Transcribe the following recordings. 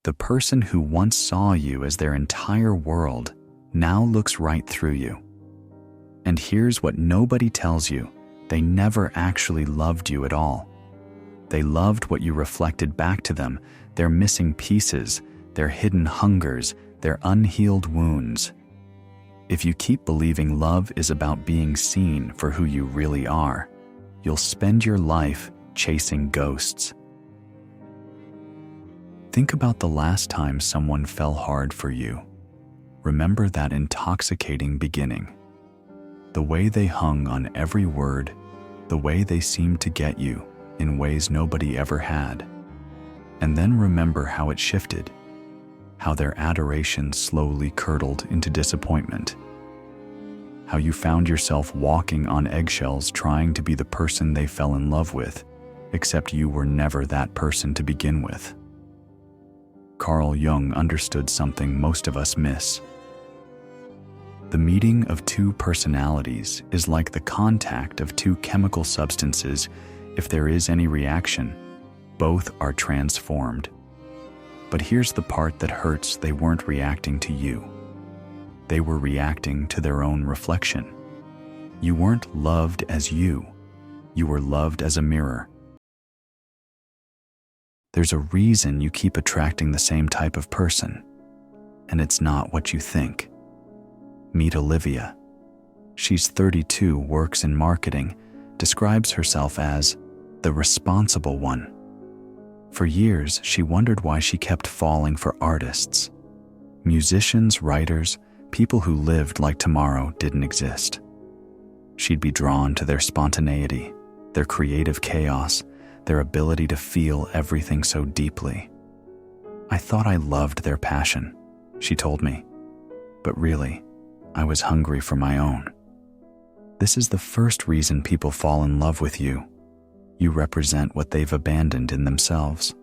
The person who once saw you as their entire world now looks right through you. And here's what nobody tells you: they never actually loved you at all. They loved what you reflected back to them, their missing pieces, their hidden hungers, their unhealed wounds. If you keep believing love is about being seen for who you really are, you'll spend your life chasing ghosts. Think about the last time someone fell hard for you. Remember that intoxicating beginning. The way they hung on every word, the way they seemed to get you in ways nobody ever had. And then remember how it shifted, how their adoration slowly curdled into disappointment, how you found yourself walking on eggshells trying to be the person they fell in love with, except you were never that person to begin with. Carl Jung understood something most of us miss. The meeting of two personalities is like the contact of two chemical substances. If there is any reaction, both are transformed. But here's the part that hurts: they weren't reacting to you. They were reacting to their own reflection. You weren't loved as you. You were loved as a mirror. There's a reason you keep attracting the same type of person, and it's not what you think. Meet Olivia. She's 32, works in marketing, describes herself as the responsible one. For years, she wondered why she kept falling for artists, musicians, writers, people who lived like tomorrow didn't exist. She'd be drawn to their spontaneity, their creative chaos, their ability to feel everything so deeply. I thought I loved their passion, she told me, but really, I was hungry for my own. This is the first reason people fall in love with you. You represent what they've abandoned in themselves.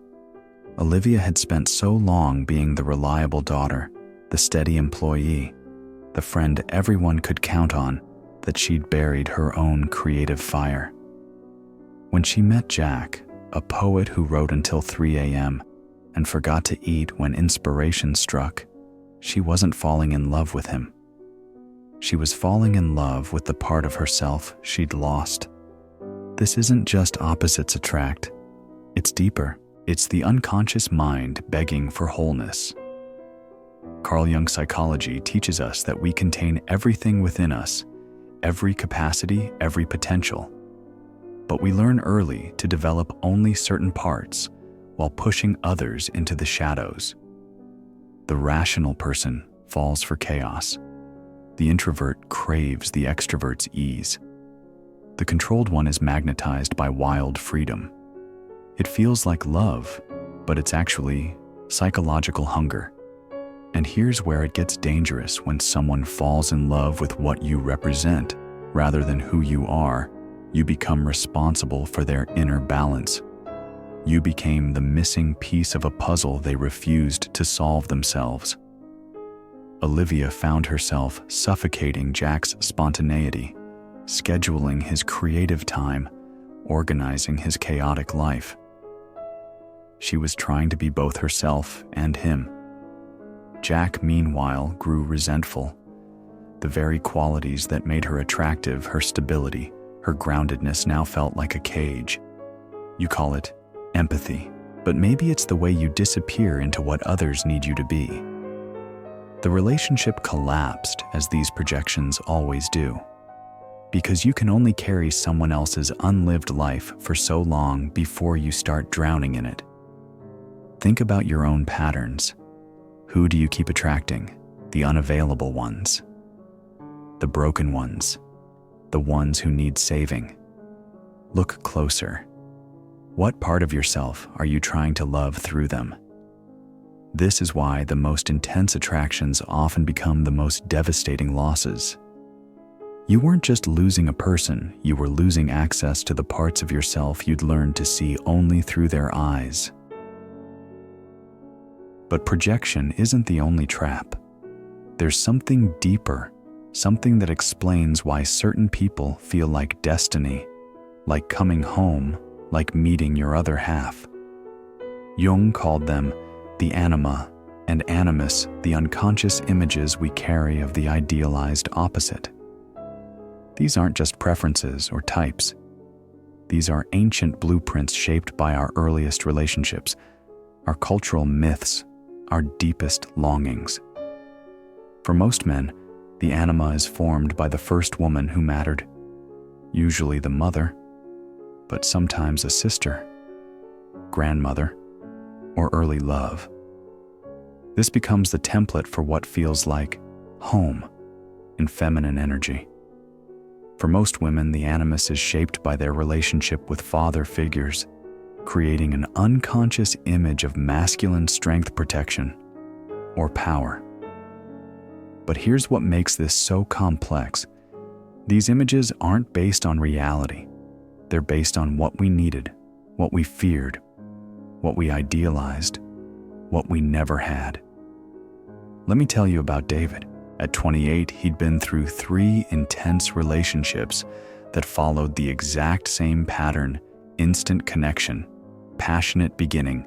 Olivia had spent so long being the reliable daughter, the steady employee, the friend everyone could count on, that she'd buried her own creative fire. When she met Jack, a poet who wrote until 3 a.m. and forgot to eat when inspiration struck, she wasn't falling in love with him. She was falling in love with the part of herself she'd lost. This isn't just opposites attract. It's deeper. It's the unconscious mind begging for wholeness. Carl Jung psychology teaches us that we contain everything within us, every capacity, every potential. But we learn early to develop only certain parts while pushing others into the shadows. The rational person falls for chaos. The introvert craves the extrovert's ease. The controlled one is magnetized by wild freedom. It feels like love, but it's actually psychological hunger. And here's where it gets dangerous: when someone falls in love with what you represent rather than who you are, you become responsible for their inner balance. You became the missing piece of a puzzle they refused to solve themselves. Olivia found herself suffocating Jack's spontaneity, scheduling his creative time, organizing his chaotic life. She was trying to be both herself and him. Jack, meanwhile, grew resentful. The very qualities that made her attractive, her stability, her groundedness, now felt like a cage. You call it empathy, but maybe it's the way you disappear into what others need you to be. The relationship collapsed, as these projections always do, because you can only carry someone else's unlived life for so long before you start drowning in it. Think about your own patterns. Who do you keep attracting? The unavailable ones, the broken ones, the ones who need saving. Look closer. What part of yourself are you trying to love through them? This is why the most intense attractions often become the most devastating losses. You weren't just losing a person, you were losing access to the parts of yourself you'd learned to see only through their eyes. But projection isn't the only trap. There's something deeper, something that explains why certain people feel like destiny, like coming home, like meeting your other half. Jung called them the anima, and animus, the unconscious images we carry of the idealized opposite. These aren't just preferences or types. These are ancient blueprints shaped by our earliest relationships, our cultural myths, our deepest longings. For most men, the anima is formed by the first woman who mattered, usually the mother, but sometimes a sister, grandmother, or early love. This becomes the template for what feels like home in feminine energy. For most women, the animus is shaped by their relationship with father figures, creating an unconscious image of masculine strength, protection, or power. But here's what makes this so complex. These images aren't based on reality. They're based on what we needed, what we feared, what we idealized, what we never had. Let me tell you about David. At 28, he'd been through 3 intense relationships that followed the exact same pattern: instant connection, passionate beginning,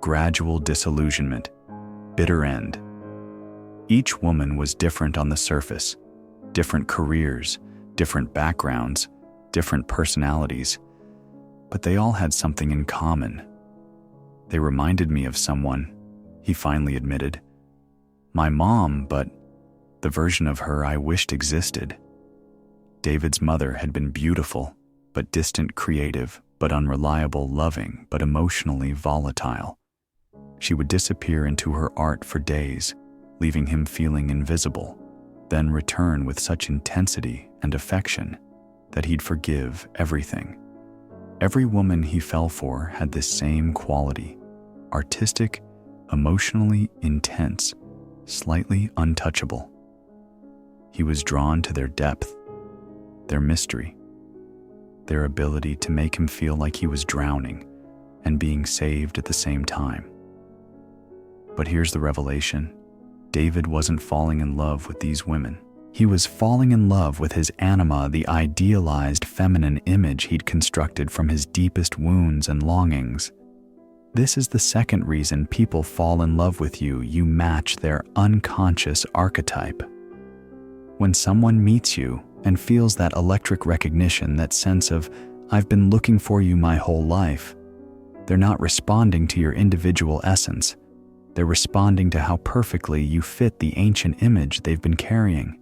gradual disillusionment, bitter end. Each woman was different on the surface, different careers, different backgrounds, different personalities, but they all had something in common. They reminded me of someone, he finally admitted. My mom, but the version of her I wished existed. David's mother had been beautiful, but distant, creative, but unreliable, loving, but emotionally volatile. She would disappear into her art for days, leaving him feeling invisible, then return with such intensity and affection that he'd forgive everything. Every woman he fell for had this same quality: artistic, emotionally intense, slightly untouchable. He was drawn to their depth, their mystery, their ability to make him feel like he was drowning and being saved at the same time. But here's the revelation: David wasn't falling in love with these women. He was falling in love with his anima, the idealized feminine image he'd constructed from his deepest wounds and longings. This is the second reason people fall in love with you. You match their unconscious archetype. When someone meets you and feels that electric recognition, that sense of, I've been looking for you my whole life, they're not responding to your individual essence. They're responding to how perfectly you fit the ancient image they've been carrying.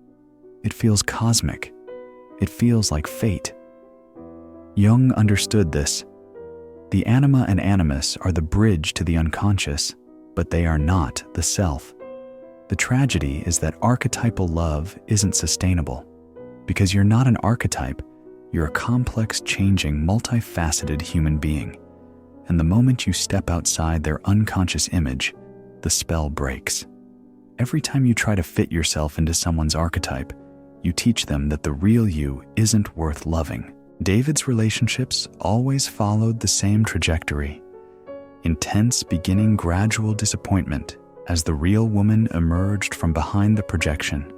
It feels cosmic. It feels like fate. Jung understood this. The anima and animus are the bridge to the unconscious, but they are not the self. The tragedy is that archetypal love isn't sustainable. Because you're not an archetype, you're a complex, changing, multifaceted human being. And the moment you step outside their unconscious image, the spell breaks. Every time you try to fit yourself into someone's archetype, you teach them that the real you isn't worth loving. David's relationships always followed the same trajectory: intense beginning, gradual disappointment as the real woman emerged from behind the projection,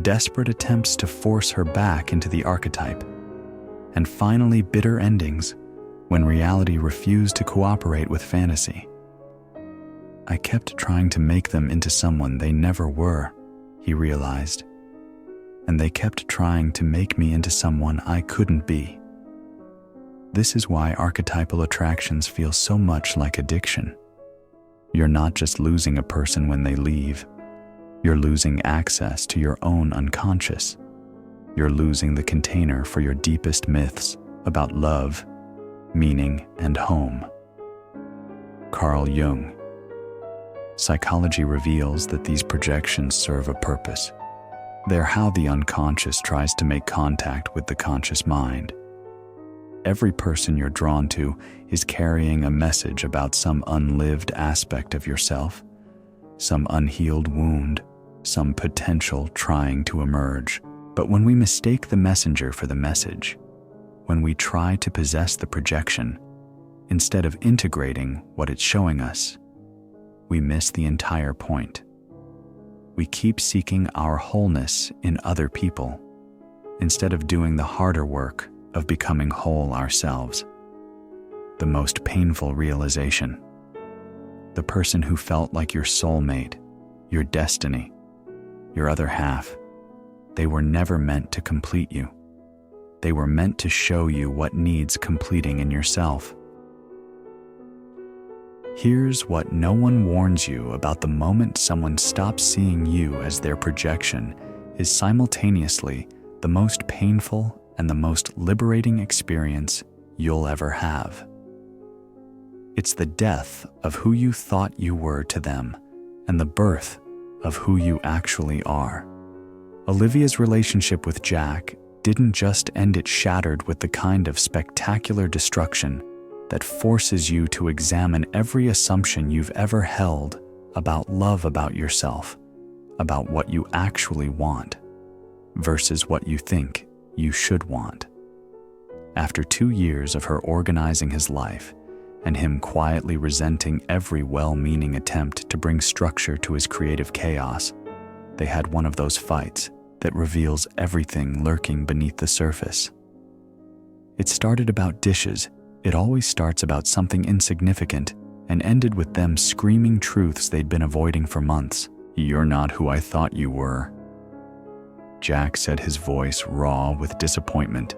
desperate attempts to force her back into the archetype, and finally bitter endings when reality refused to cooperate with fantasy. I kept trying to make them into someone they never were, he realized, and they kept trying to make me into someone I couldn't be. This is why archetypal attractions feel so much like addiction. You're not just losing a person when they leave. You're losing access to your own unconscious. You're losing the container for your deepest myths about love, meaning, and home. Carl Jung. Psychology reveals that these projections serve a purpose. They're how the unconscious tries to make contact with the conscious mind. Every person you're drawn to is carrying a message about some unlived aspect of yourself, some unhealed wound, some potential trying to emerge. But when we mistake the messenger for the message, when we try to possess the projection, instead of integrating what it's showing us, we miss the entire point. We keep seeking our wholeness in other people, instead of doing the harder work of becoming whole ourselves. The most painful realization: the person who felt like your soulmate, your destiny, your other half. They were never meant to complete you. They were meant to show you what needs completing in yourself. Here's what no one warns you about: the moment someone stops seeing you as their projection is simultaneously the most painful and the most liberating experience you'll ever have. It's the death of who you thought you were to them and the birth of who you actually are. Olivia's relationship with Jack didn't just end, it shattered with the kind of spectacular destruction that forces you to examine every assumption you've ever held about love, about yourself, about what you actually want versus what you think you should want. After 2 years of her organizing his life and him quietly resenting every well-meaning attempt to bring structure to his creative chaos, they had one of those fights that reveals everything lurking beneath the surface. It started about dishes. It always starts about something insignificant and ended with them screaming truths they'd been avoiding for months. "You're not who I thought you were," Jack said, his voice raw with disappointment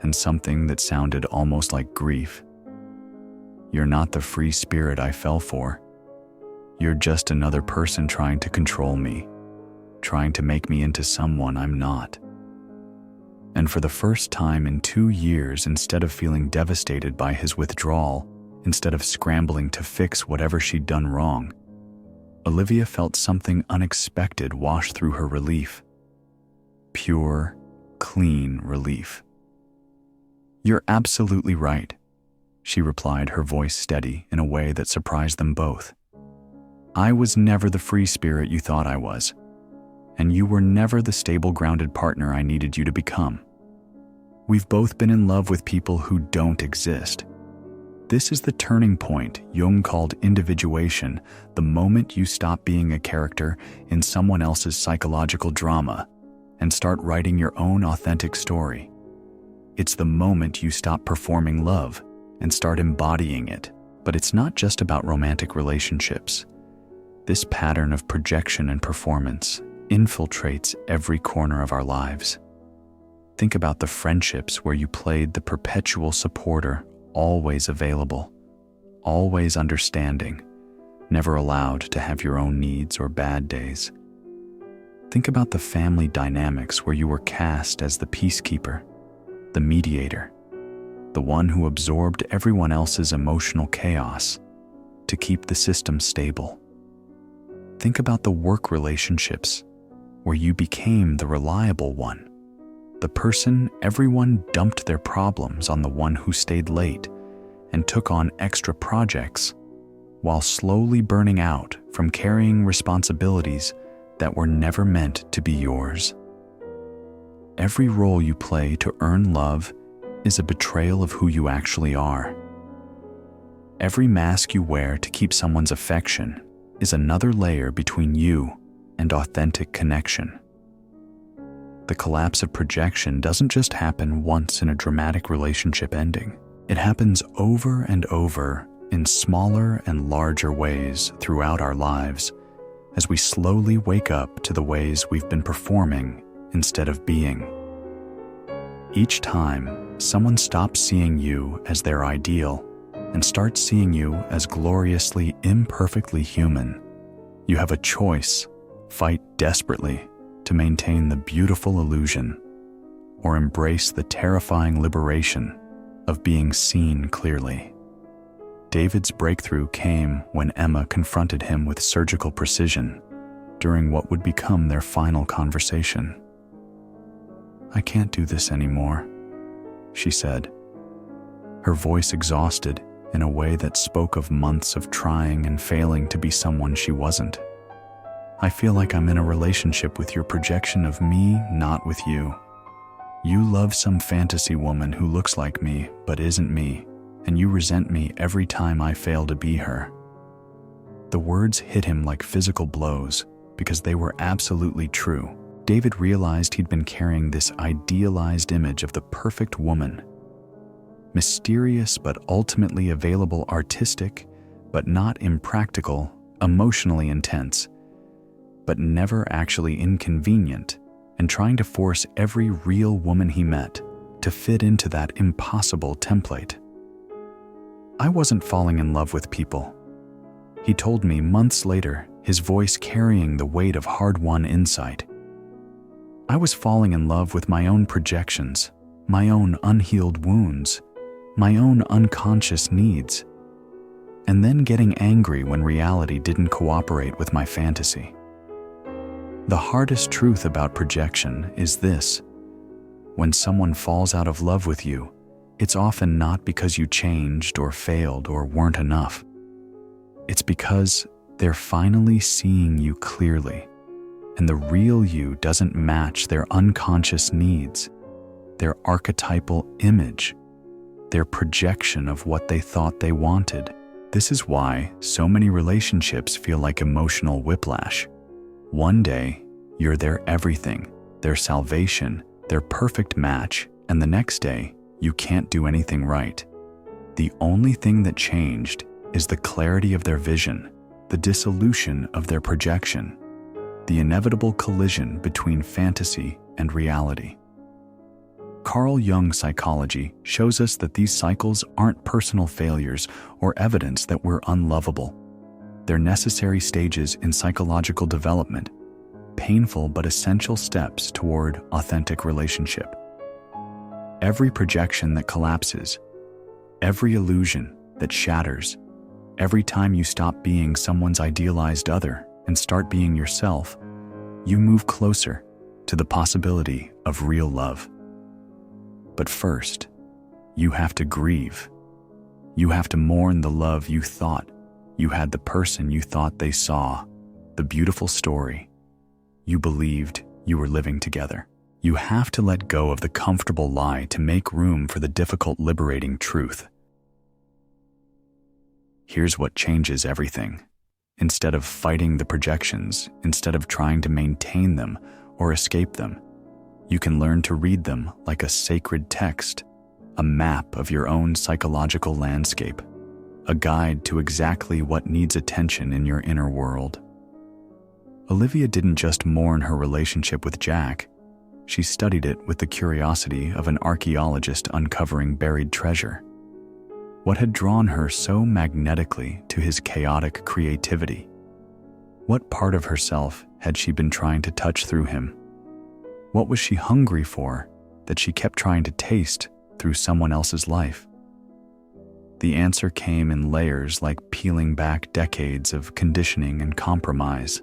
and something that sounded almost like grief. "You're not the free spirit I fell for. You're just another person trying to control me, trying to make me into someone I'm not." And for the first time in 2 years, instead of feeling devastated by his withdrawal, instead of scrambling to fix whatever she'd done wrong, Olivia felt something unexpected wash through her: relief. Pure, clean relief. "You're absolutely right," she replied, her voice steady in a way that surprised them both. "I was never the free spirit you thought I was. And you were never the stable, grounded partner I needed you to become. We've both been in love with people who don't exist. This is the turning point Jung called individuation, the moment you stop being a character in someone else's psychological drama and start writing your own authentic story. It's the moment you stop performing love and start embodying it. But it's not just about romantic relationships. This pattern of projection and performance infiltrates every corner of our lives. Think about the friendships where you played the perpetual supporter, always available, always understanding, never allowed to have your own needs or bad days. Think about the family dynamics where you were cast as the peacekeeper, the mediator, the one who absorbed everyone else's emotional chaos to keep the system stable. Think about the work relationships where you became the reliable one, the person everyone dumped their problems on, the one who stayed late and took on extra projects while slowly burning out from carrying responsibilities that were never meant to be yours. Every role you play to earn love is a betrayal of who you actually are. Every mask you wear to keep someone's affection is another layer between you and authentic connection. The collapse of projection doesn't just happen once in a dramatic relationship ending. It happens over and over in smaller and larger ways throughout our lives as we slowly wake up to the ways we've been performing instead of being. Each time someone stops seeing you as their ideal and starts seeing you as gloriously, imperfectly human, you have a choice: fight desperately to maintain the beautiful illusion, or embrace the terrifying liberation of being seen clearly. David's breakthrough came when Emma confronted him with surgical precision during what would become their final conversation. "I can't do this anymore," she said, her voice exhausted in a way that spoke of months of trying and failing to be someone she wasn't. "I feel like I'm in a relationship with your projection of me, not with you. You love some fantasy woman who looks like me but isn't me, and you resent me every time I fail to be her." The words hit him like physical blows because they were absolutely true. David realized he'd been carrying this idealized image of the perfect woman, mysterious but ultimately available, artistic but not impractical, emotionally intense, but never actually inconvenient, and trying to force every real woman he met to fit into that impossible template. I wasn't falling in love with people. He told me months later, his voice carrying the weight of hard-won insight. I was falling in love with my own projections, my own unhealed wounds, my own unconscious needs, and then getting angry when reality didn't cooperate with my fantasy. The hardest truth about projection is this: when someone falls out of love with you, it's often not because you changed or failed or weren't enough. It's because they're finally seeing you clearly, and the real you doesn't match their unconscious needs, their archetypal image, their projection of what they thought they wanted. This is why so many relationships feel like emotional whiplash. One day, you're their everything, their salvation, their perfect match, and the next day, you can't do anything right. The only thing that changed is the clarity of their vision, the dissolution of their projection, the inevitable collision between fantasy and reality. Carl Jung psychology shows us that these cycles aren't personal failures or evidence that we're unlovable. They're necessary stages in psychological development, painful but essential steps toward authentic relationship. Every projection that collapses, every illusion that shatters, every time you stop being someone's idealized other and start being yourself, you move closer to the possibility of real love. But first, you have to grieve. You have to mourn the love you thought you had, the person you thought they saw, the beautiful story you believed you were living together. You have to let go of the comfortable lie to make room for the difficult, liberating truth. Here's what changes everything. Instead of fighting the projections, instead of trying to maintain them or escape them, you can learn to read them like a sacred text, a map of your own psychological landscape, a guide to exactly what needs attention in your inner world. Olivia didn't just mourn her relationship with Jack. She studied it with the curiosity of an archaeologist uncovering buried treasure. What had drawn her so magnetically to his chaotic creativity? What part of herself had she been trying to touch through him? What was she hungry for that she kept trying to taste through someone else's life? The answer came in layers, like peeling back decades of conditioning and compromise.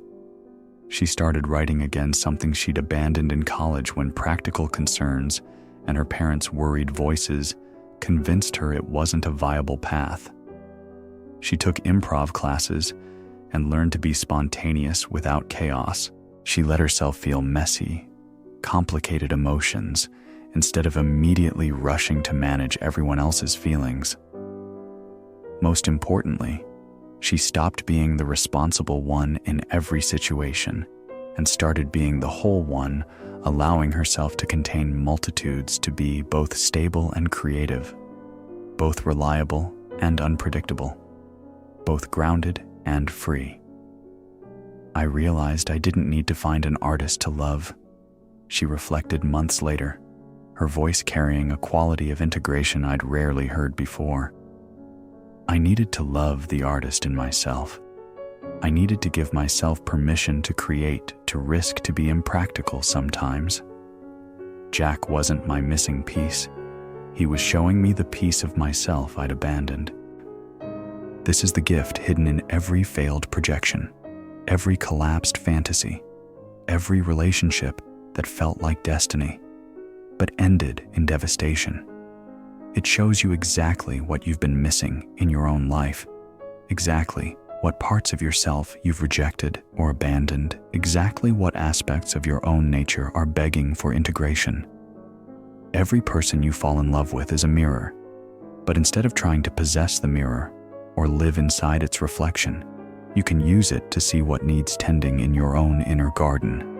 She started writing again, something she'd abandoned in college when practical concerns and her parents' worried voices convinced her it wasn't a viable path. She took improv classes and learned to be spontaneous without chaos. She let herself feel messy, complicated emotions instead of immediately rushing to manage everyone else's feelings. Most importantly, she stopped being the responsible one in every situation and started being the whole one, allowing herself to contain multitudes, to be both stable and creative, both reliable and unpredictable, both grounded and free. I realized I didn't need to find an artist to love, she reflected months later, her voice carrying a quality of integration I'd rarely heard before. I needed to love the artist in myself. I needed to give myself permission to create, to risk, to be impractical sometimes. Jack wasn't my missing piece. He was showing me the piece of myself I'd abandoned. This is the gift hidden in every failed projection, every collapsed fantasy, every relationship that felt like destiny, but ended in devastation. It shows you exactly what you've been missing in your own life, exactly what parts of yourself you've rejected or abandoned, exactly what aspects of your own nature are begging for integration. Every person you fall in love with is a mirror, but instead of trying to possess the mirror or live inside its reflection, you can use it to see what needs tending in your own inner garden.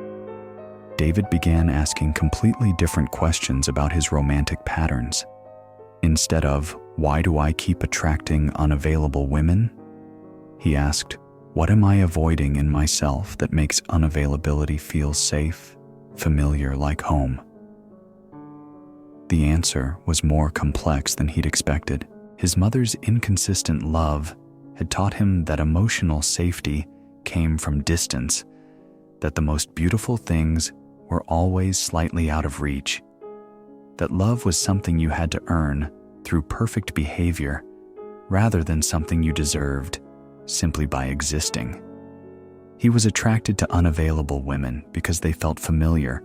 David began asking completely different questions about his romantic patterns. Instead of, "Why do I keep attracting unavailable women?" He asked, "What am I avoiding in myself that makes unavailability feel safe, familiar, like home?" The answer was more complex than he'd expected. His mother's inconsistent love had taught him that emotional safety came from distance, that the most beautiful things were always slightly out of reach, that love was something you had to earn through perfect behavior rather than something you deserved simply by existing. He was attracted to unavailable women because they felt familiar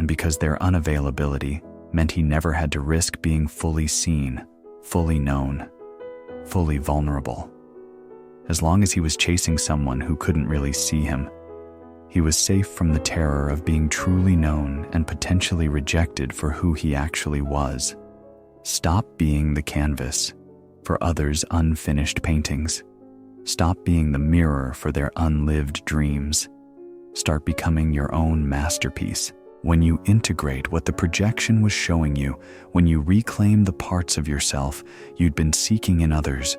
and because their unavailability meant he never had to risk being fully seen, fully known, fully vulnerable. As long as he was chasing someone who couldn't really see him, he was safe from the terror of being truly known and potentially rejected for who he actually was. Stop being the canvas for others' unfinished paintings. Stop being the mirror for their unlived dreams. Start becoming your own masterpiece. When you integrate what the projection was showing you, when you reclaim the parts of yourself you'd been seeking in others,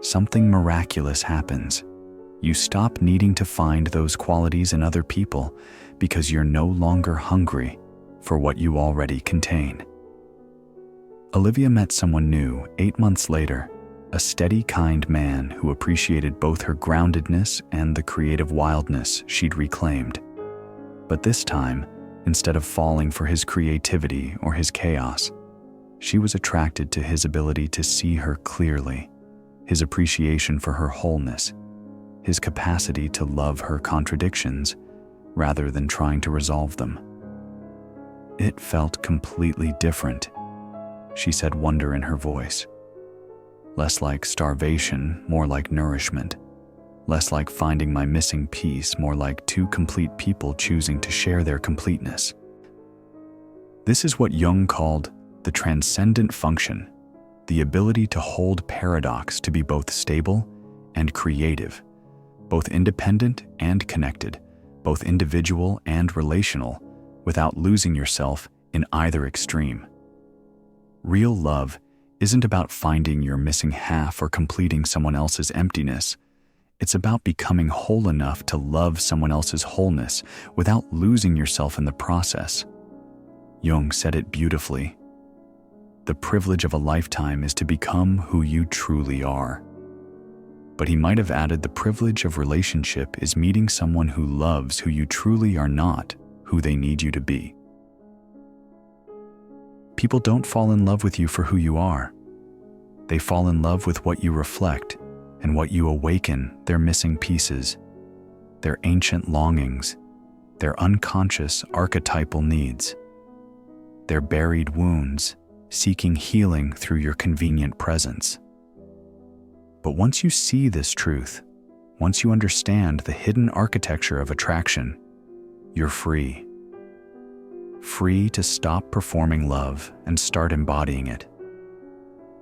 something miraculous happens. You stop needing to find those qualities in other people because you're no longer hungry for what you already contain. Olivia met someone new 8 months later, a steady, kind man who appreciated both her groundedness and the creative wildness she'd reclaimed. But this time, instead of falling for his creativity or his chaos, she was attracted to his ability to see her clearly, his appreciation for her wholeness, his capacity to love her contradictions rather than trying to resolve them. It felt completely different, she said, wonder in her voice. Less like starvation, more like nourishment. Less like finding my missing piece, more like two complete people choosing to share their completeness. This is what Jung called the transcendent function, the ability to hold paradox, to be both stable and creative, both independent and connected, both individual and relational, without losing yourself in either extreme. Real love isn't about finding your missing half or completing someone else's emptiness. It's about becoming whole enough to love someone else's wholeness without losing yourself in the process. Jung said it beautifully. The privilege of a lifetime is to become who you truly are. But he might have added, the privilege of relationship is meeting someone who loves who you truly are, not who they need you to be. People don't fall in love with you for who you are. They fall in love with what you reflect and what you awaken, their missing pieces, their ancient longings, their unconscious archetypal needs, their buried wounds, seeking healing through your convenient presence. But once you see this truth, once you understand the hidden architecture of attraction, you're free. Free to stop performing love and start embodying it.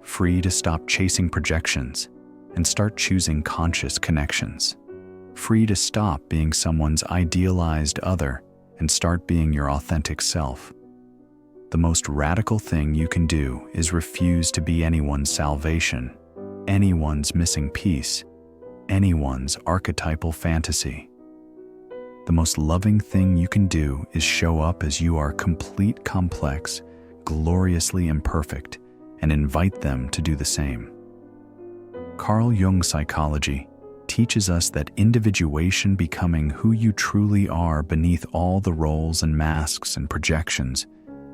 Free to stop chasing projections and start choosing conscious connections. Free to stop being someone's idealized other and start being your authentic self. The most radical thing you can do is refuse to be anyone's salvation, anyone's missing piece, anyone's archetypal fantasy. The most loving thing you can do is show up as you are, complete, complex, gloriously imperfect, and invite them to do the same. Carl Jung's psychology teaches us that individuation, becoming who you truly are beneath all the roles and masks and projections,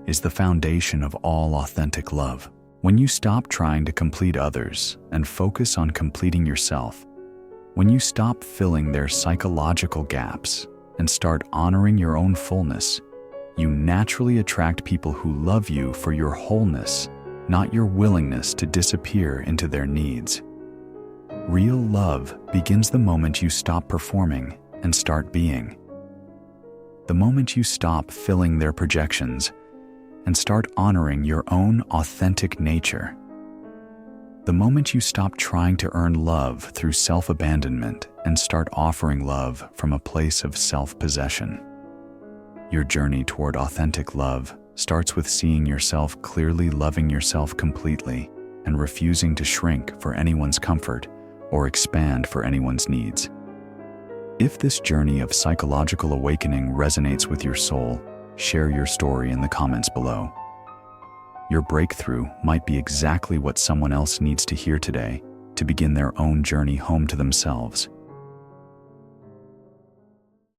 is the foundation of all authentic love. When you stop trying to complete others and focus on completing yourself, when you stop filling their psychological gaps and start honoring your own fullness, you naturally attract people who love you for your wholeness, not your willingness to disappear into their needs. Real love begins the moment you stop performing and start being. The moment you stop filling their projections and start honoring your own authentic nature. The moment you stop trying to earn love through self-abandonment and start offering love from a place of self-possession. Your journey toward authentic love starts with seeing yourself clearly, loving yourself completely, and refusing to shrink for anyone's comfort or expand for anyone's needs. If this journey of psychological awakening resonates with your soul, share your story in the comments below. Your breakthrough might be exactly what someone else needs to hear today to begin their own journey home to themselves.